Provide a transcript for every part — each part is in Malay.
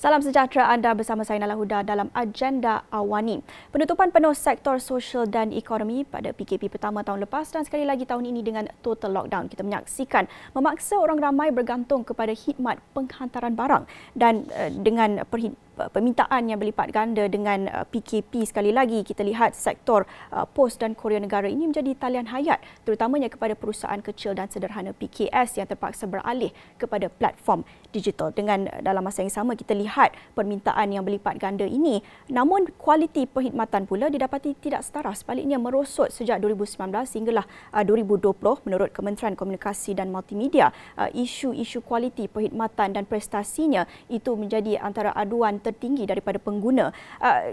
Salam sejahtera anda bersama saya Nala Huda dalam Agenda Awani. Penutupan penuh sektor sosial dan ekonomi pada PKP pertama tahun lepas dan sekali lagi tahun ini dengan total lockdown. Kita menyaksikan memaksa orang ramai bergantung kepada khidmat penghantaran barang dan dengan permintaan yang berlipat ganda dengan PKP sekali lagi kita lihat sektor pos dan kurier negara ini menjadi talian hayat terutamanya kepada perusahaan kecil dan sederhana PKS yang terpaksa beralih kepada platform digital. Dengan dalam masa yang sama kita lihat permintaan yang berlipat ganda ini namun kualiti perkhidmatan pula didapati tidak setara, sebaliknya merosot sejak 2019 hinggalah 2020 menurut Kementerian Komunikasi dan Multimedia. Isu-isu kualiti perkhidmatan dan prestasinya itu menjadi antara aduan tertinggi daripada pengguna.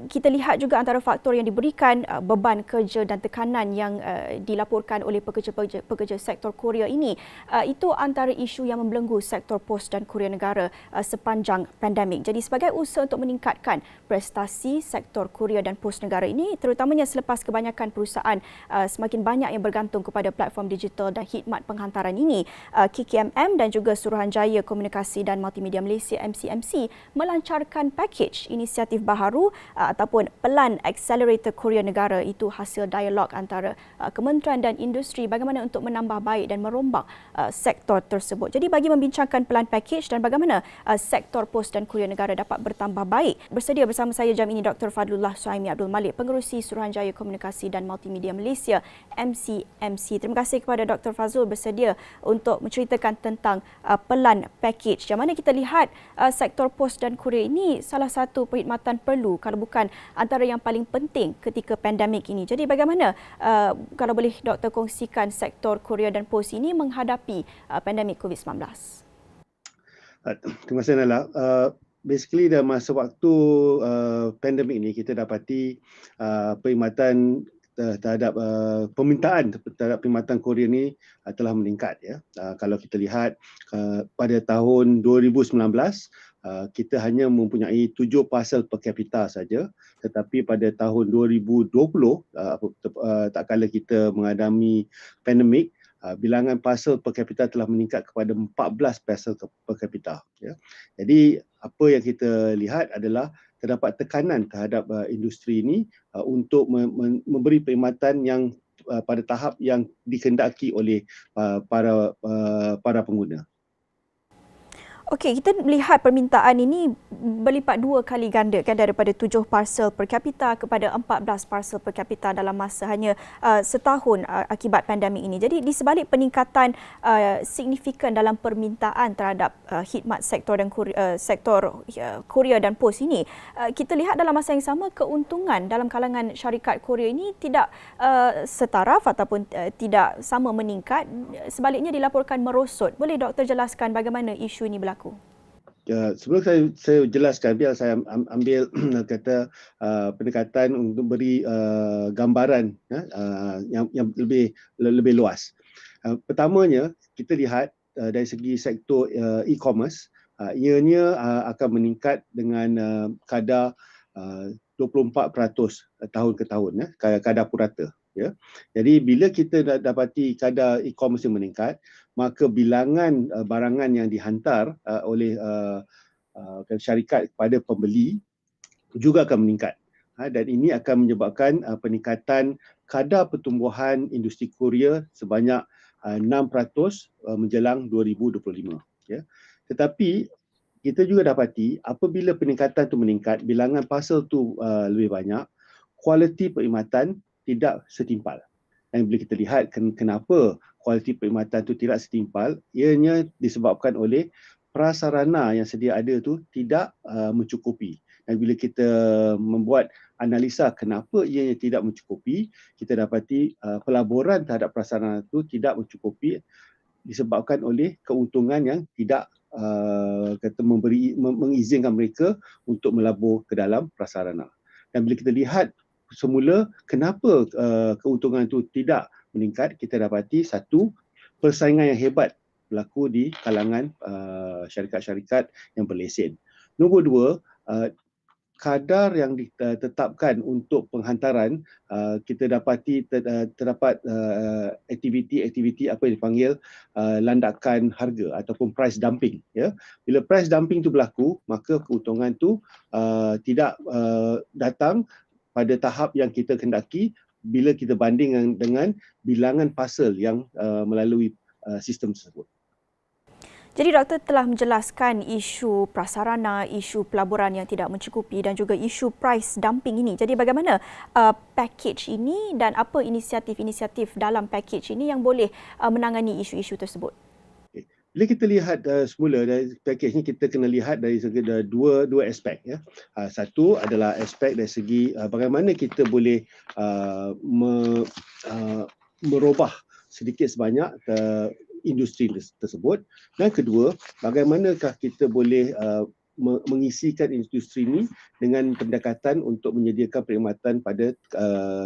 Kita lihat juga antara faktor yang diberikan beban kerja dan tekanan yang dilaporkan oleh pekerja sektor kurier ini itu antara isu yang membelenggu sektor pos dan kurier negara sepanjang pandemik. Jadi sebagai usaha untuk meningkatkan prestasi sektor kurier dan pos negara ini terutamanya selepas kebanyakan perusahaan semakin banyak yang bergantung kepada platform digital dan khidmat penghantaran ini, KKMM dan juga Suruhanjaya Komunikasi dan Multimedia Malaysia MCMC melancarkan package inisiatif baharu ataupun pelan accelerator kurier negara. Itu hasil dialog antara kementerian dan industri bagaimana untuk menambah baik dan merombak sektor tersebut. Jadi bagi membincangkan pelan package dan bagaimana sektor pos dan kurier negara dapat bertambah baik, bersedia bersama saya jam ini Dr. Fadlullah Suhaimi Abdul Malik, Pengerusi Suruhanjaya Komunikasi dan Multimedia Malaysia MCMC. Terima kasih kepada Dr. Fazul bersedia untuk menceritakan tentang pelan package. Yang mana kita lihat sektor pos dan kurier ini salah satu perkhidmatan perlu kalau bukan antara yang paling penting ketika pandemik ini. Jadi bagaimana kalau boleh Doktor kongsikan sektor kurier dan pos ini menghadapi pandemik COVID-19? Terima kasih Nala. Basically dalam masa waktu pandemik ini kita dapati perkhidmatan terhadap permintaan terhadap perkhidmatan kurier ini telah meningkat ya. Kalau kita lihat pada tahun 2019 kita hanya mempunyai 7 parcel per kapita saja, tetapi pada tahun 2020 tak kala kita menghadapi pandemik, bilangan parcel per kapita telah meningkat kepada 14 parcel per kapita ya. Jadi apa yang kita lihat adalah terdapat tekanan terhadap industri ini untuk memberi perkhidmatan yang pada tahap yang dikehendaki oleh para pengguna. Okey, kita melihat permintaan ini berlipat 2 kali ganda kan, daripada 7 parcel per kapita kepada 14 parcel per kapita dalam masa hanya setahun akibat pandemik ini. Jadi di sebalik peningkatan signifikan dalam permintaan terhadap khidmat sektor dan kurier dan pos ini, kita lihat dalam masa yang sama keuntungan dalam kalangan syarikat kurier ini tidak setaraf ataupun tidak sama meningkat, sebaliknya dilaporkan merosot. Boleh doktor jelaskan bagaimana isu ini berlaku? Sebelum saya jelaskan, biar saya ambil kata pendekatan untuk beri gambaran yang lebih luas. Pertamanya kita lihat dari segi sektor e-commerce, ianya akan meningkat dengan kadar 24% tahun ke tahun ya, kadar purata ya. Jadi bila kita dapati kadar e-commerce yang meningkat, maka bilangan barangan yang dihantar oleh syarikat kepada pembeli juga akan meningkat. Dan ini akan menyebabkan peningkatan kadar pertumbuhan industri kurier sebanyak 6% menjelang 2025 ya. Tetapi kita juga dapati apabila peningkatan itu meningkat, bilangan parcel tu lebih banyak, kualiti perkhidmatan tidak setimpal. Dan bila kita lihat kenapa kualiti perkhidmatan itu tidak setimpal, ianya disebabkan oleh prasarana yang sedia ada tu tidak mencukupi. Dan bila kita membuat analisa kenapa ianya tidak mencukupi, kita dapati pelaburan terhadap prasarana itu tidak mencukupi disebabkan oleh keuntungan yang tidak mengizinkan mereka untuk melabur ke dalam prasarana. Dan bila kita lihat semula kenapa keuntungan itu tidak meningkat, kita dapati satu, persaingan yang hebat berlaku di kalangan syarikat-syarikat yang berlesen. Nombor dua, kadar yang ditetapkan untuk penghantaran, kita dapati terdapat aktiviti-aktiviti apa yang dipanggil landakan harga ataupun price dumping. Ya, bila price dumping tu berlaku, maka keuntungan tu tidak datang pada tahap yang kita kendaki bila kita banding dengan bilangan parcel yang melalui sistem tersebut. Jadi doktor telah menjelaskan isu prasarana, isu pelaburan yang tidak mencukupi dan juga isu price dumping ini. Jadi bagaimana package ini dan apa inisiatif-inisiatif dalam package ini yang boleh menangani isu-isu tersebut? Bila kita lihat semula dari package ni, kita kena lihat dari segi dua aspek. Ya. Satu adalah aspek dari segi bagaimana kita boleh merubah sedikit sebanyak industri tersebut, dan kedua, bagaimanakah kita boleh mengisikan industri ini dengan pendekatan untuk menyediakan perkhidmatan pada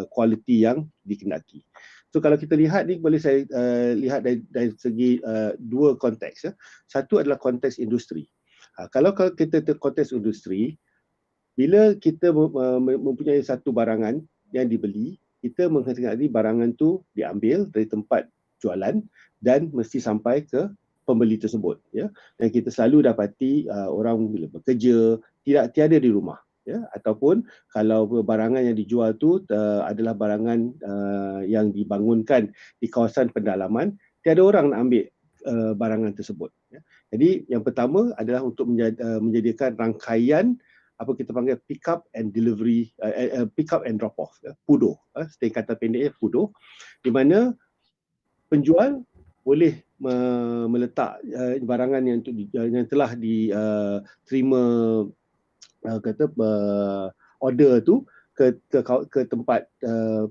kualiti yang dikendaki. So kalau kita lihat ni, boleh saya lihat dari segi dua konteks. Ya. Satu adalah konteks industri. Kalau kita konteks industri, bila kita mempunyai satu barangan yang dibeli, kita menghati-hati barangan tu diambil dari tempat jualan dan mesti sampai ke pembeli tersebut. Ya. Dan kita selalu dapati orang bila bekerja tiada di rumah. Ya, ataupun kalau barangan yang dijual tu adalah barangan yang dibangunkan di kawasan pendalaman, tiada orang nak ambil barangan tersebut. Ya. Jadi yang pertama adalah untuk menjadikan rangkaian apa kita panggil pick up and delivery, pick up and drop off, ya, PUDO, kata pendeknya PUDO, di mana penjual boleh meletak barangan yang telah diterima order tu ke tempat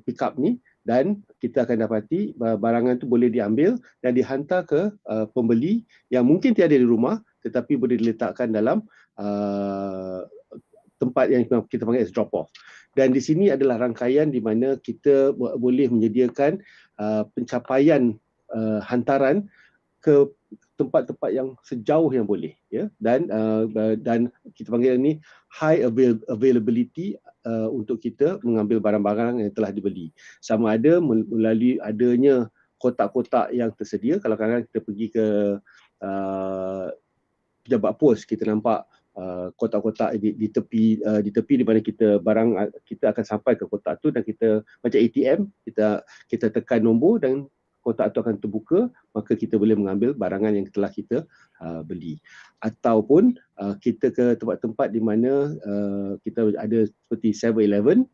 pick up ni, dan kita akan dapati barangan tu boleh diambil dan dihantar ke pembeli yang mungkin tiada di rumah tetapi boleh diletakkan dalam tempat yang kita panggil as drop off. Dan di sini adalah rangkaian di mana kita boleh menyediakan pencapaian hantaran ke tempat-tempat yang sejauh yang boleh, ya, dan kita panggil ini high availability untuk kita mengambil barang-barang yang telah dibeli. Sama ada melalui adanya kotak-kotak yang tersedia. Kalau kadang-kadang kita pergi ke pejabat pos, kita nampak kotak-kotak di tepi di mana kita akan sampai ke kotak tu, dan kita macam ATM, kita tekan nombor dan kotak itu akan terbuka, maka kita boleh mengambil barangan yang telah kita beli. Ataupun kita ke tempat-tempat di mana kita ada seperti 7-Eleven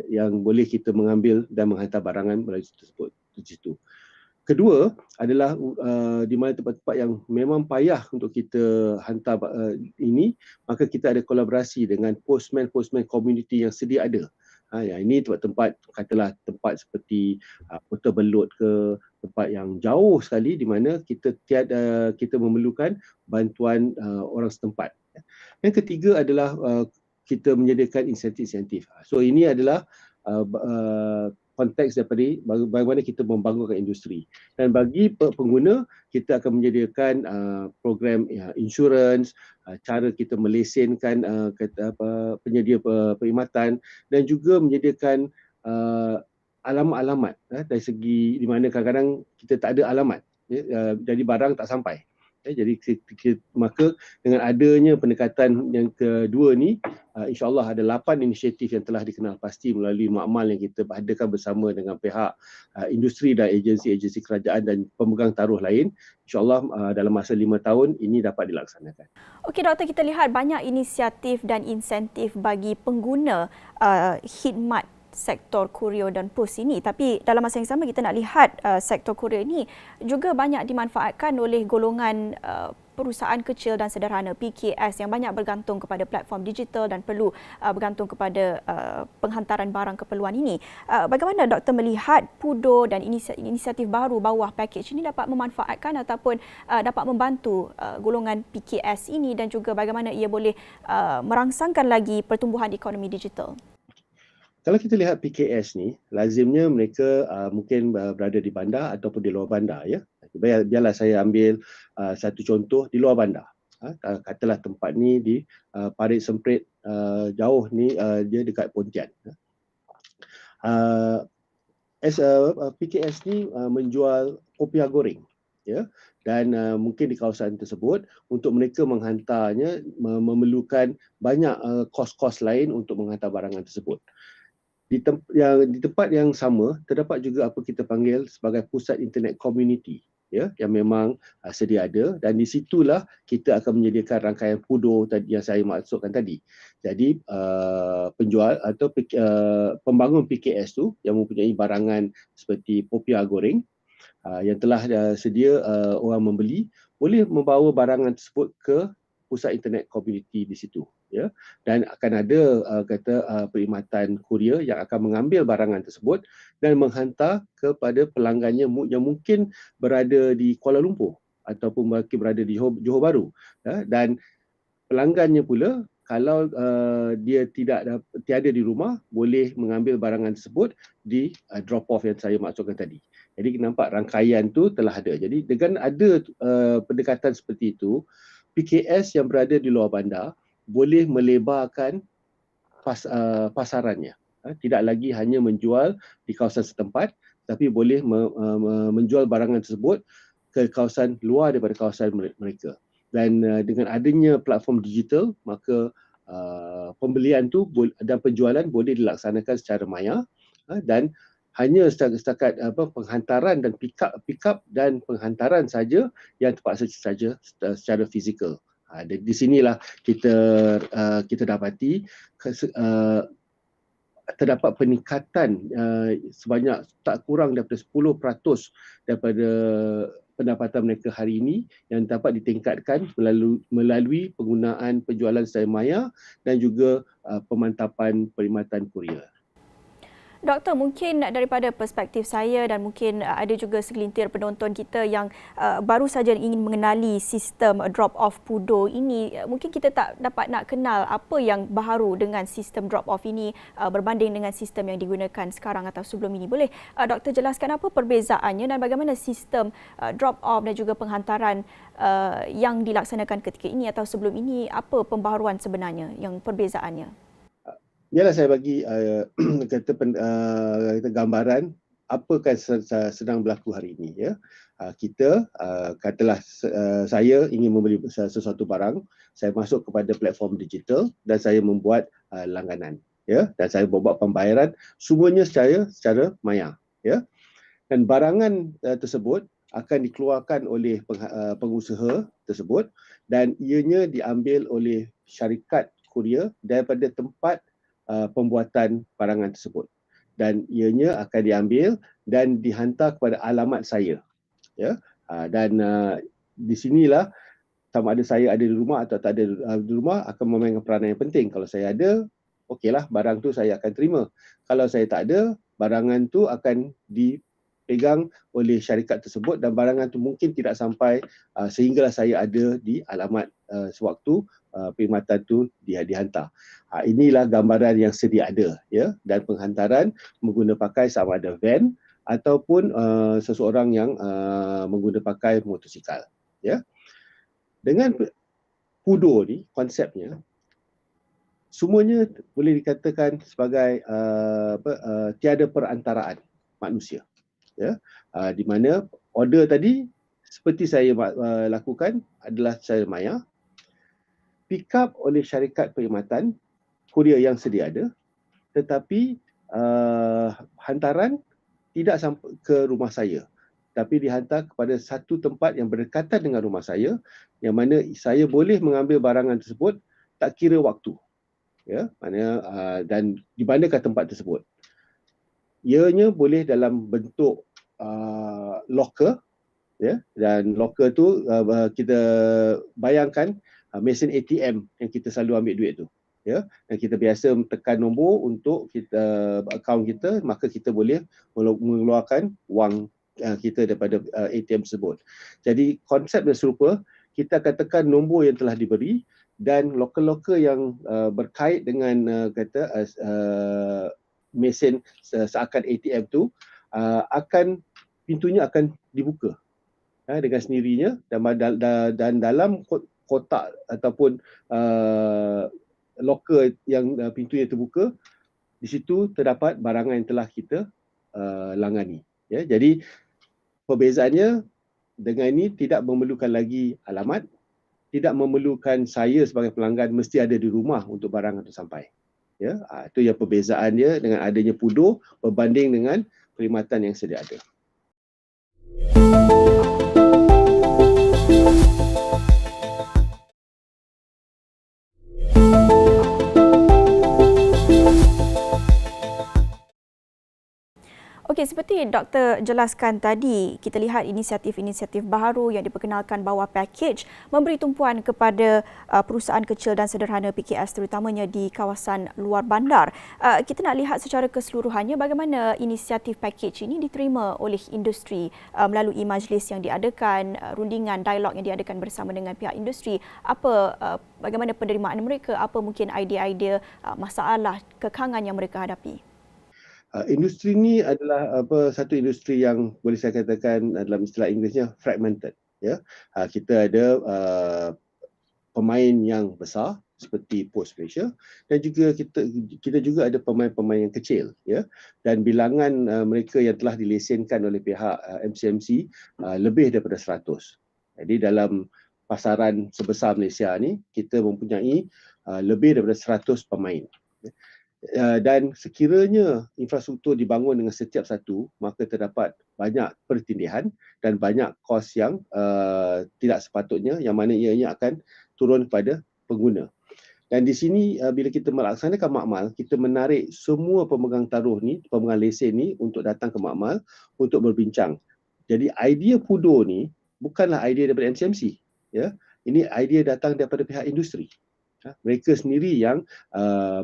yang boleh kita mengambil dan menghantar barangan melalui tersebut di situ. Kedua adalah di mana tempat-tempat yang memang payah untuk kita hantar ini, maka kita ada kolaborasi dengan postman community yang sedia ada. Yang ini tempat-tempat, katalah tempat seperti Kota Belud ke, tempat yang jauh sekali di mana kita memerlukan bantuan orang setempat. Yang ketiga adalah kita menyediakan insentif-insentif. So ini adalah konteks daripada bagaimana kita membangunkan industri. Dan bagi pengguna, kita akan menyediakan program insurans, cara kita melesenkan penyedia perkhidmatan, dan juga menyediakan alamat-alamat dari segi di mana kadang-kadang kita tak ada alamat, jadi barang tak sampai. Jadi maka dengan adanya pendekatan yang kedua ni, insya-Allah ada 8 inisiatif yang telah dikenal pasti melalui makmal yang kita adakan bersama dengan pihak industri dan agensi-agensi kerajaan dan pemegang taruh lain. InsyaAllah dalam masa 5 tahun ini dapat dilaksanakan. Okey doktor, kita lihat banyak inisiatif dan insentif bagi pengguna khidmat sektor kurier dan pos ini, tapi dalam masa yang sama kita nak lihat sektor kurier ini juga banyak dimanfaatkan oleh golongan perusahaan kecil dan sederhana PKS yang banyak bergantung kepada platform digital dan perlu bergantung kepada penghantaran barang keperluan ini. Bagaimana doktor melihat PUDO dan inisiatif baru bawah package ini dapat memanfaatkan ataupun dapat membantu golongan PKS ini, dan juga bagaimana ia boleh merangsangkan lagi pertumbuhan ekonomi digital? Kalau kita lihat PKS ni, lazimnya mereka mungkin berada di bandar ataupun di luar bandar. Ya. Biarlah saya ambil satu contoh di luar bandar. Katalah tempat ni di Parit Semprit jauh ni dia dekat Pontian. Uh, PKS ni menjual kopiah goreng, ya, dan mungkin di kawasan tersebut untuk mereka menghantarnya memerlukan banyak kos-kos lain untuk menghantar barangan tersebut. Di tempat yang sama terdapat juga apa kita panggil sebagai pusat internet community, ya, yang memang sedia ada, dan di situlah kita akan menyediakan rangkaian pudo tadi yang saya maksudkan tadi. Jadi penjual atau pembangun PKS tu yang mempunyai barangan seperti popiah goreng yang telah sedia orang membeli, boleh membawa barangan tersebut ke pusat internet community di situ, ya, dan akan ada perkhidmatan kurier yang akan mengambil barangan tersebut dan menghantar kepada pelanggannya yang mungkin berada di Kuala Lumpur ataupun mungkin berada di Johor Bahru, ya, dan pelanggannya pula kalau dia tiada di rumah, boleh mengambil barangan tersebut di drop off yang saya maksudkan tadi. Jadi nampak rangkaian tu telah ada. Jadi dengan ada pendekatan seperti itu, PKS yang berada di luar bandar boleh melebarkan pasarannya. Tidak lagi hanya menjual di kawasan setempat, tapi boleh menjual barangan tersebut ke kawasan luar daripada kawasan mereka. Dan dengan adanya platform digital, maka pembelian tu dan penjualan boleh dilaksanakan secara maya, dan hanya setakat penghantaran dan pick up dan penghantaran saja yang terpaksa saja secara fizikal. Di sinilah kita dapati terdapat peningkatan sebanyak tak kurang daripada 10% daripada pendapatan mereka hari ini yang dapat ditingkatkan melalui penggunaan penjualan secara maya dan juga pemantapan perkhidmatan kurier. Doktor, mungkin daripada perspektif saya dan mungkin ada juga segelintir penonton kita yang baru saja ingin mengenali sistem drop-off pudo ini, mungkin kita tak dapat nak kenal apa yang baharu dengan sistem drop-off ini berbanding dengan sistem yang digunakan sekarang atau sebelum ini. Boleh doktor jelaskan apa perbezaannya dan bagaimana sistem drop-off dan juga penghantaran yang dilaksanakan ketika ini atau sebelum ini, apa pembaharuan sebenarnya yang perbezaannya? Yalah, saya bagi gambaran apakah sedang berlaku hari ini, ya. Kita katalah saya ingin membeli sesuatu barang, saya masuk kepada platform digital dan saya membuat langganan, ya, dan saya membuat pembayaran semuanya secara maya, ya. Dan barangan tersebut akan dikeluarkan oleh pengusaha tersebut dan ianya diambil oleh syarikat kurier daripada tempat pembuatan barangan tersebut, dan ianya akan diambil dan dihantar kepada alamat saya, ya. Dan di sinilah sama ada saya ada di rumah atau tak ada di rumah akan memainkan peranan yang penting. Kalau saya ada, okeylah, barang tu saya akan terima. Kalau saya tak ada, barangan tu akan dipegang oleh syarikat tersebut dan barangan tu mungkin tidak sampai sehinggalah saya ada di alamat sewaktu perkhidmatan tu dihantar. Inilah gambaran yang sedia ada, ya, dan penghantaran menggunakan pakai sama ada van ataupun seseorang yang menggunakan pakai motosikal, ya. Dengan pudo ni konsepnya semuanya boleh dikatakan sebagai tiada perantaraan manusia, ya. Di mana order tadi seperti saya lakukan adalah secara maya, pick up oleh syarikat perkhidmatan kurier yang sedia ada, tetapi hantaran tidak sampai ke rumah saya, tapi dihantar kepada satu tempat yang berdekatan dengan rumah saya, yang mana saya boleh mengambil barangan tersebut tak kira waktu, ya, mana dan di manakah tempat tersebut. Ianya boleh dalam bentuk locker, ya, dan locker tu kita bayangkan mesin ATM yang kita selalu ambil duit tu, ya, dan kita biasa tekan nombor untuk kita akaun kita, maka kita boleh mengeluarkan wang kita daripada ATM tersebut. Jadi konsep yang serupa, kita akan tekan nombor yang telah diberi dan loker-loker yang berkait dengan mesin seakan ATM tu pintunya akan dibuka dengan sendirinya, dan dalam kotak ataupun loker yang pintu yang terbuka, di situ terdapat barangan yang telah kita langani. Ya, jadi perbezaannya dengan ini tidak memerlukan lagi alamat, tidak memerlukan saya sebagai pelanggan mesti ada di rumah untuk barang itu sampai. Ya, itu yang perbezaan dia dengan adanya Pudo berbanding dengan perkhidmatan yang sedia ada. Okey, seperti doktor jelaskan tadi, kita lihat inisiatif-inisiatif baharu yang diperkenalkan bawah package memberi tumpuan kepada perusahaan kecil dan sederhana PKS terutamanya di kawasan luar bandar. Kita nak lihat secara keseluruhannya bagaimana inisiatif package ini diterima oleh industri melalui majlis yang diadakan, rundingan dialog yang diadakan bersama dengan pihak industri. Bagaimana penerimaan mereka, apa mungkin idea-idea masalah kekangan yang mereka hadapi? Industri ni adalah satu industri yang boleh saya katakan dalam istilah Inggerisnya fragmented. Ya, kita ada pemain yang besar seperti Post Malaysia dan juga kita juga ada pemain-pemain yang kecil, ya, dan bilangan mereka yang telah dilesenkan oleh pihak MCMC lebih daripada 100. Jadi dalam pasaran sebesar Malaysia ni kita mempunyai lebih daripada 100 pemain. Dan sekiranya infrastruktur dibangun dengan setiap satu, maka terdapat banyak pertindihan dan banyak kos yang tidak sepatutnya, yang mana ianya akan turun kepada pengguna. Dan di sini bila kita melaksanakan makmal, kita menarik semua pemegang taruh ni, pemegang lesen ni untuk datang ke makmal untuk berbincang. Jadi idea Pudo ni bukanlah idea daripada MCMC, ya. Ini idea datang daripada pihak industri. Mereka sendiri yang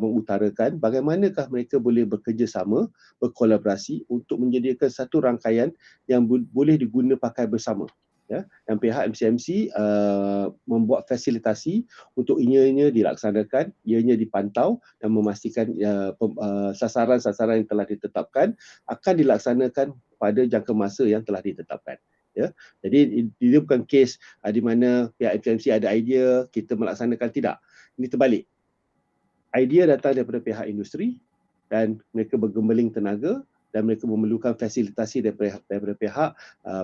mengutarakan bagaimanakah mereka boleh bekerjasama, berkolaborasi untuk menyediakan satu rangkaian yang boleh diguna pakai bersama. Ya, dan pihak MCMC membuat fasilitasi untuk ianya dilaksanakan, ianya dipantau dan memastikan sasaran-sasaran yang telah ditetapkan akan dilaksanakan pada jangka masa yang telah ditetapkan. Ya, jadi dia bukan kes di mana pihak MCMC ada idea, kita melaksanakan, tidak. Ini terbalik. Idea datang daripada pihak industri dan mereka bergembeling tenaga dan mereka memerlukan fasilitasi daripada pihak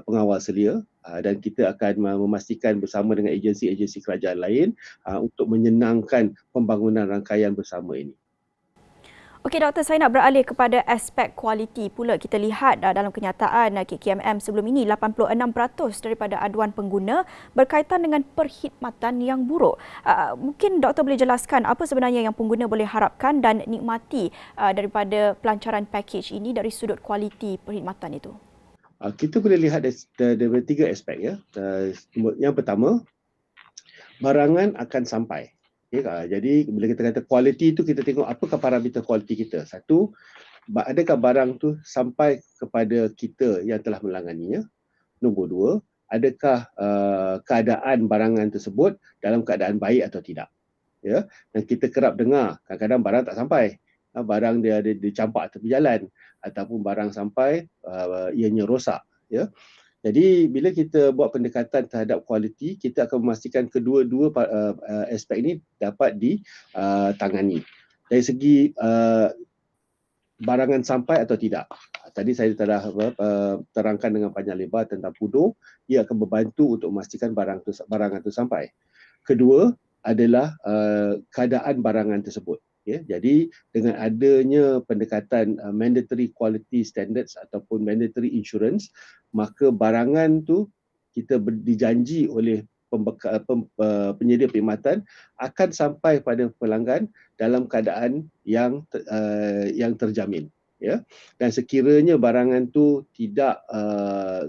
pengawal selia, dan kita akan memastikan bersama dengan agensi-agensi kerajaan lain untuk menyenangkan pembangunan rangkaian bersama ini. Okey doktor, saya nak beralih kepada aspek kualiti pula. Kita lihat dalam kenyataan KKMM sebelum ini 86% daripada aduan pengguna berkaitan dengan perkhidmatan yang buruk. Mungkin doktor boleh jelaskan apa sebenarnya yang pengguna boleh harapkan dan nikmati daripada pelancaran package ini dari sudut kualiti perkhidmatan itu? Kita boleh lihat dari tiga aspek, ya. Yang pertama, barangan akan sampai. Ya, jadi bila kita kata kualiti itu, kita tengok apakah parameter kualiti kita. Satu, adakah barang tu sampai kepada kita yang telah melanganinya. Nombor dua, adakah keadaan barangan tersebut dalam keadaan baik atau tidak. Ya, dan kita kerap dengar kadang-kadang barang tak sampai. Barang dia ada dicampak tepi jalan ataupun barang sampai ianya rosak. Ya. Jadi bila kita buat pendekatan terhadap kualiti, kita akan memastikan kedua-dua aspek ini dapat ditangani. Dari segi barangan sampai atau tidak. Tadi saya telah terangkan dengan panjang lebar tentang Pudo, ia akan membantu untuk memastikan barangan itu sampai. Kedua adalah keadaan barangan tersebut. Ya, jadi dengan adanya pendekatan mandatory quality standards ataupun mandatory insurance, maka barangan tu kita dijanji oleh penyedia perkhidmatan akan sampai pada pelanggan dalam keadaan yang terjamin. Ya, dan sekiranya barangan tu tidak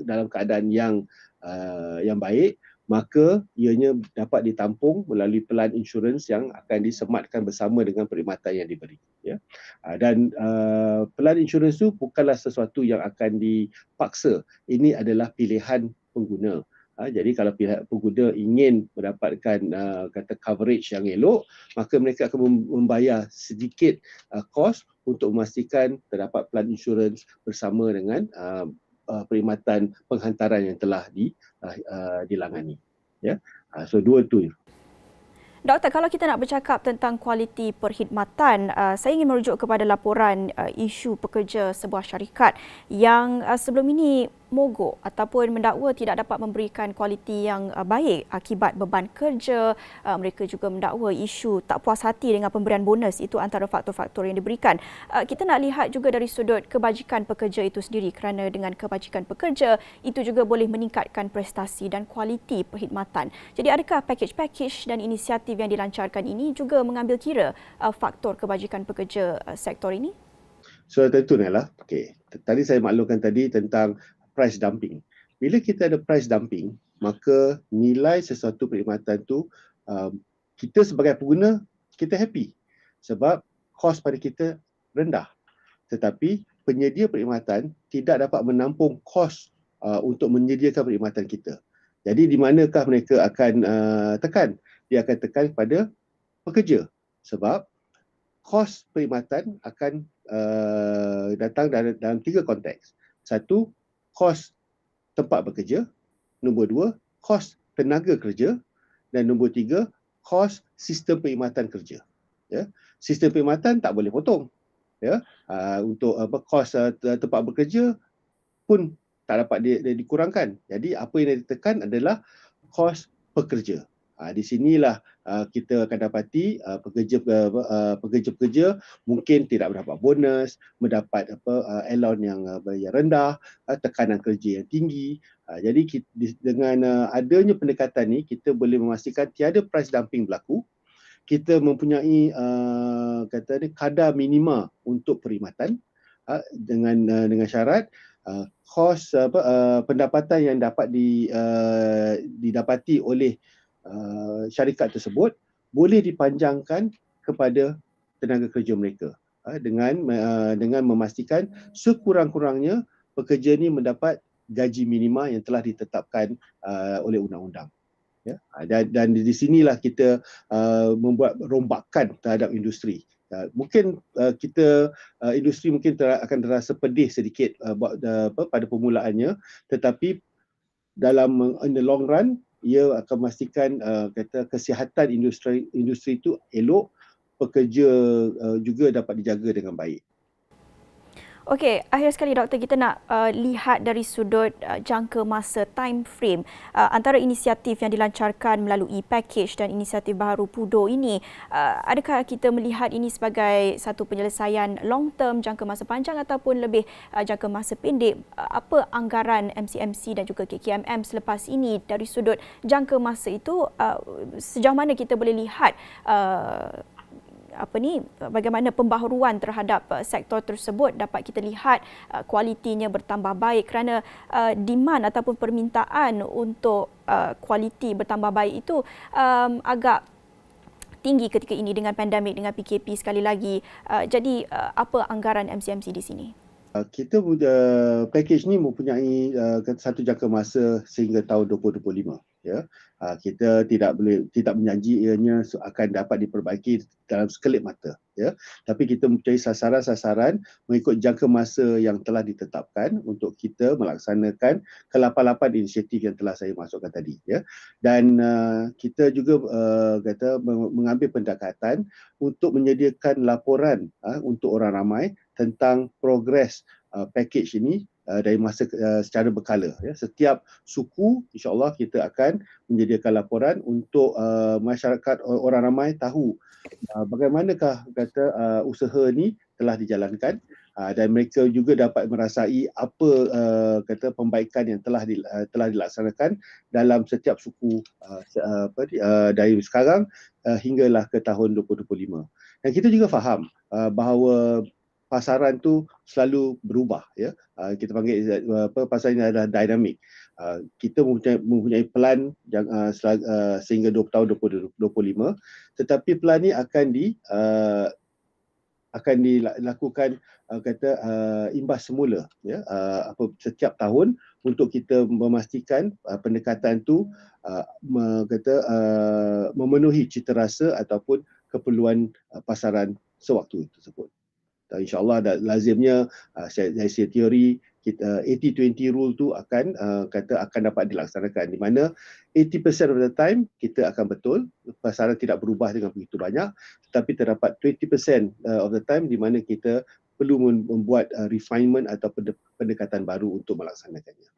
dalam keadaan yang baik, maka ianya dapat ditampung melalui pelan insurans yang akan disematkan bersama dengan perkhidmatan yang diberi. Ya. Dan pelan insurans itu bukanlah sesuatu yang akan dipaksa. Ini adalah pilihan pengguna. Jadi kalau pihak pengguna ingin mendapatkan kata coverage yang elok, maka mereka akan membayar sedikit kos untuk memastikan terdapat pelan insurans bersama dengan perkhidmatan penghantaran yang telah dilangani. Ya, so dua tu. Doktor, kalau kita nak bercakap tentang kualiti perkhidmatan, saya ingin merujuk kepada laporan isu pekerja sebuah syarikat yang sebelum ini mogok ataupun mendakwa tidak dapat memberikan kualiti yang baik akibat beban kerja. Mereka juga mendakwa isu tak puas hati dengan pemberian bonus. Itu antara faktor-faktor yang diberikan. Kita nak lihat juga dari sudut kebajikan pekerja itu sendiri, kerana dengan kebajikan pekerja itu juga boleh meningkatkan prestasi dan kualiti perkhidmatan. Jadi adakah package-package dan inisiatif yang dilancarkan ini juga mengambil kira faktor kebajikan pekerja sektor ini? So tentu Nela, okey. Tadi saya maklumkan tadi tentang price dumping. Bila kita ada price dumping, maka nilai sesuatu perkhidmatan tu kita sebagai pengguna kita happy sebab kos pada kita rendah. Tetapi penyedia perkhidmatan tidak dapat menampung kos untuk menyediakan perkhidmatan kita. Jadi di manakah mereka akan tekan? Dia akan tekan pada pekerja sebab kos perkhidmatan akan datang dalam tiga konteks. Satu, kos tempat bekerja. Nombor dua, kos tenaga kerja. Dan nombor tiga, kos sistem perkhidmatan kerja. Ya. Sistem perkhidmatan tak boleh potong. Ya. Untuk kos tempat bekerja pun tak dapat dikurangkan. Jadi apa yang ditekan adalah kos pekerja. Di sinilah kita akan dapati pekerja-pekerja mungkin tidak mendapat bonus, mendapat allowance yang rendah, tekanan kerja yang tinggi. Jadi dengan adanya pendekatan ni, kita boleh memastikan tiada price dumping berlaku. Kita mempunyai kadar minima untuk perkhidmatan dengan syarat kos pendapatan yang dapat didapati oleh syarikat tersebut boleh dipanjangkan kepada tenaga kerja mereka dengan memastikan sekurang-kurangnya pekerja ni mendapat gaji minima yang telah ditetapkan oleh undang-undang. Ya, dan di sinilah kita membuat rombakan terhadap industri. Mungkin industri mungkin akan terasa pedih sedikit pada permulaannya, tetapi in the long run ia akan memastikan kesihatan industri itu elok, pekerja juga dapat dijaga dengan baik. Okey, akhir sekali Doktor, kita nak lihat dari sudut jangka masa, time frame antara inisiatif yang dilancarkan melalui package dan inisiatif baharu PUDO ini. Adakah kita melihat ini sebagai satu penyelesaian long term, jangka masa panjang ataupun lebih jangka masa pendek? Apa anggaran MCMC dan juga KKMM selepas ini dari sudut jangka masa itu? Sejauh mana kita boleh lihat bagaimana pembaharuan terhadap sektor tersebut dapat kita lihat kualitinya bertambah baik, kerana demand ataupun permintaan untuk kualiti bertambah baik itu agak tinggi ketika ini dengan pandemik, dengan PKP sekali lagi. Jadi apa anggaran MCMC di sini? Kita package ni mempunyai satu jangka masa sehingga tahun 2025. Ya, kita tidak menjanji ianya akan dapat diperbaiki dalam sekelip mata. Ya, tapi kita mempunyai sasaran-sasaran mengikut jangka masa yang telah ditetapkan untuk kita melaksanakan ke-8 inisiatif yang telah saya masukkan tadi. Ya, dan kita juga mengambil pendekatan untuk menyediakan laporan untuk orang ramai tentang progres package ini dari masa secara berkala. Ya. Setiap suku insya-Allah kita akan menyediakan laporan untuk masyarakat orang ramai tahu bagaimanakah usaha ni telah dijalankan dan mereka juga dapat merasai apa pembaikan yang telah dilaksanakan dalam setiap suku dari sekarang hinggalah ke tahun 2025. Dan kita juga faham bahawa pasaran tu selalu berubah, ya. Kita panggil pasaran ini adalah dinamik. Kita mempunyai plan sehingga tahun 2025, tetapi plan ini akan dilakukan imbas semula, ya, setiap tahun untuk kita memastikan pendekatan tu memenuhi citarasa ataupun keperluan pasaran sewaktu tersebut. InsyaAllah lazimnya saya teori kita 80-20 rule tu akan akan dapat dilaksanakan, di mana 80% of the time kita akan betul, pasaran tidak berubah dengan begitu banyak, tetapi terdapat 20% of the time di mana kita perlu membuat refinement atau pendekatan baru untuk melaksanakannya.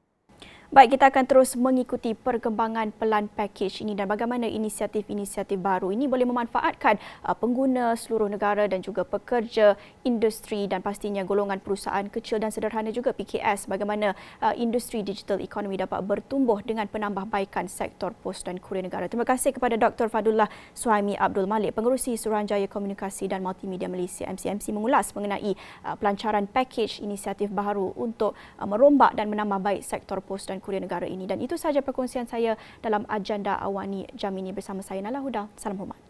Baik, kita akan terus mengikuti perkembangan pelan package ini dan bagaimana inisiatif-inisiatif baru ini boleh memanfaatkan pengguna seluruh negara dan juga pekerja industri dan pastinya golongan perusahaan kecil dan sederhana juga PKS, bagaimana industri digital economy dapat bertumbuh dengan penambahbaikan sektor pos dan kurir negara. Terima kasih kepada Dr. Fadullah Suhaimi Abdul Malik, Pengerusi Suruhanjaya Komunikasi dan Multimedia Malaysia MCMC, mengulas mengenai pelancaran package inisiatif baru untuk merombak dan menambah baik sektor pos dan kurir negara ini. Dan itu sahaja perkongsian saya dalam agenda Awani jam ini bersama saya Nala Huda. Salam hormat.